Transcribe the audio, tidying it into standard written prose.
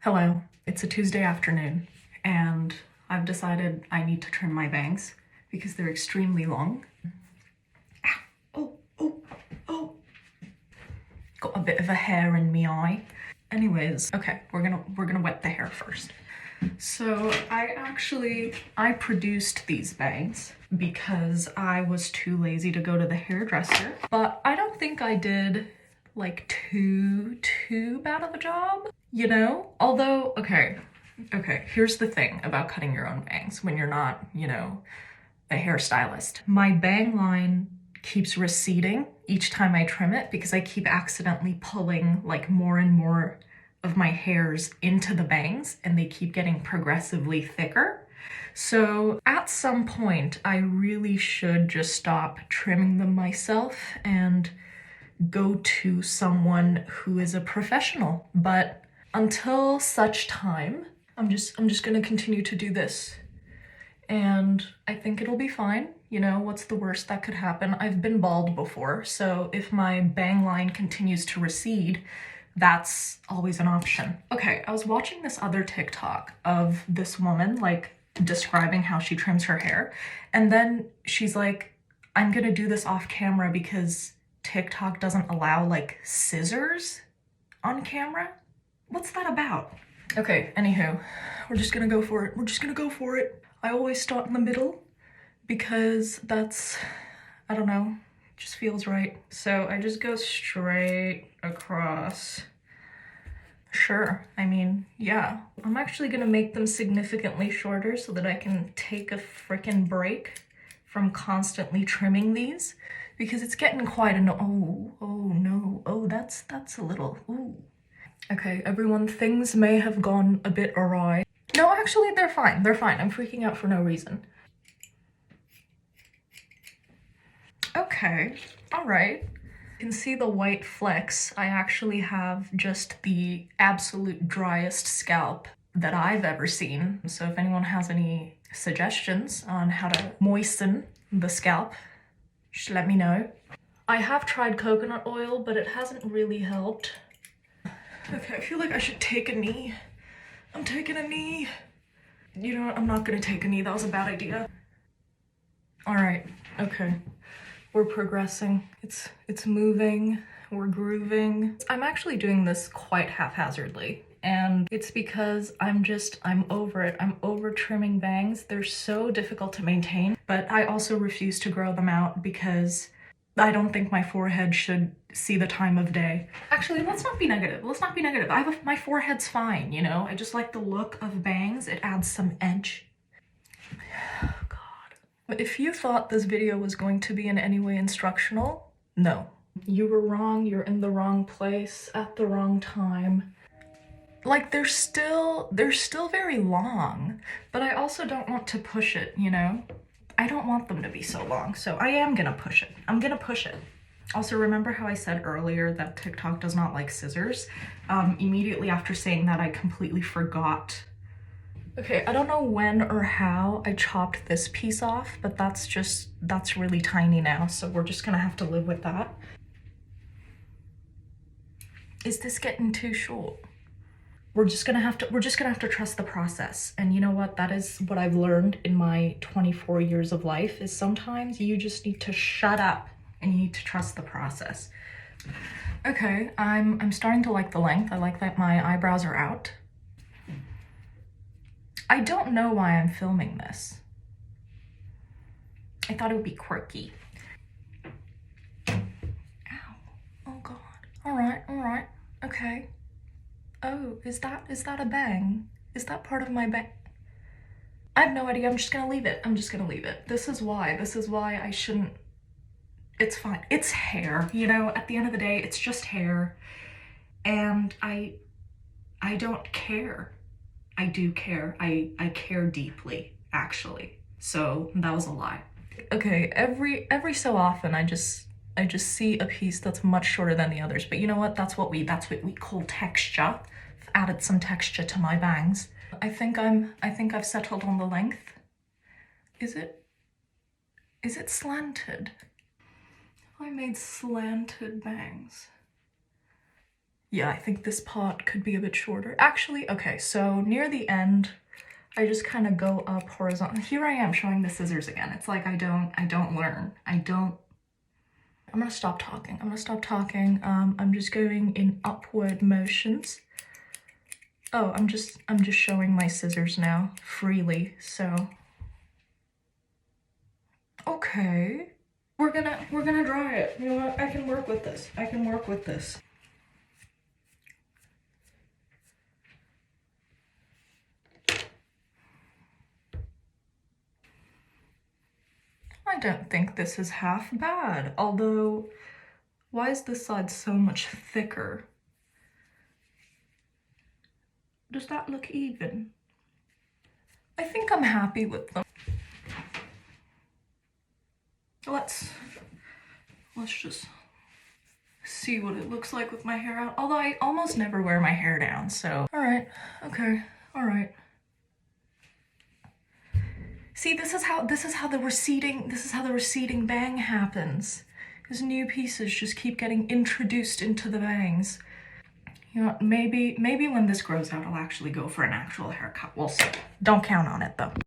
Hello, it's a Tuesday afternoon and I've decided I need to trim my bangs because they're extremely long. Ow. Oh. Got a bit of a hair in me eye. Anyways, okay, we're gonna wet the hair first. So I produced these bangs because I was too lazy to go to the hairdresser, but I don't think I did like too bad of a job, you know? Although, okay, here's the thing about cutting your own bangs when you're not, a hairstylist. My bang line keeps receding each time I trim it because I keep accidentally pulling like more and more of my hairs into the bangs and they keep getting progressively thicker. So at some point, I really should just stop trimming them myself and go to someone who is a professional. But until such time, I'm just gonna continue to do this. And I think it'll be fine. You know, what's the worst that could happen? I've been bald before, so if my bang line continues to recede, that's always an option. Okay, I was watching this other TikTok of this woman like describing how she trims her hair, and then she's like, I'm gonna do this off camera because TikTok doesn't allow like scissors on camera. What's that about? Okay, anywho, we're just gonna go for it. I always start in the middle because that's, I don't know, just feels right. So I just go straight across. Sure, I mean, yeah. I'm actually gonna make them significantly shorter so that I can take a frickin' break from constantly trimming these because it's getting quite that's a little, ooh. Okay, everyone, things may have gone a bit awry. No, actually, they're fine. I'm freaking out for no reason. Okay, all right. You can see the white flecks. I actually have just the absolute driest scalp that I've ever seen. So if anyone has any suggestions on how to moisten the scalp, just let me know. I have tried coconut oil, but it hasn't really helped. Okay, I feel like I should take a knee. I'm taking a knee. You know what? I'm not gonna take a knee. That was a bad idea. All right, okay. We're progressing. It's moving. We're grooving. I'm actually doing this quite haphazardly. And it's because I'm over it. I'm over trimming bangs. They're so difficult to maintain, but I also refuse to grow them out because I don't think my forehead should see the time of day. Actually, let's not be negative. My forehead's fine, you know? I just like the look of bangs. It adds some edge. Oh, God. If you thought this video was going to be in any way instructional, no. You were wrong. You're in the wrong place at the wrong time. Like, they're still very long, but I also don't want to push it, you know? I don't want them to be so long, so I am gonna push it. I'm gonna push it. Also, remember how I said earlier that TikTok does not like scissors? Immediately after saying that, I completely forgot. Okay, I don't know when or how I chopped this piece off, but that's really tiny now, so we're just gonna have to live with that. Is this getting too short? We're just gonna have to trust the process. And you know what? That is what I've learned in my 24 years of life, is sometimes you just need to shut up and you need to trust the process. Okay, I'm starting to like the length. I like that my eyebrows are out. I don't know why I'm filming this. I thought it would be quirky. Ow. Oh God. All right. Okay. Oh, is that a bang? Is that part of my bang? I have no idea. I'm just gonna leave it. This is why I shouldn't. It's fine. It's hair, you know? At the end of the day, it's just hair. And I don't care. I do care. I care deeply, actually. So that was a lie. Okay, every so often I just see a piece that's much shorter than the others. But you know what? That's what we call texture. I've added some texture to my bangs. I think I've settled on the length. Is it slanted? I made slanted bangs. Yeah, I think this part could be a bit shorter. Actually, okay, so near the end, I just kind of go up horizontal. Here I am showing the scissors again. It's like I don't learn. I'm gonna stop talking. I'm just going in upward motions. Oh, I'm just showing my scissors now freely, so. Okay. We're gonna dry it. You know what? I can work with this. I can work with this. I don't think this is half bad, although why is this side so much thicker? Does that look even? I think I'm happy with them. Let's just see what it looks like with my hair out. Although I almost never wear my hair down, so. All right, okay, all right. See, this is how the receding bang happens. Because new pieces just keep getting introduced into the bangs. You know, maybe when this grows out, I'll actually go for an actual haircut. We'll see. Don't count on it though.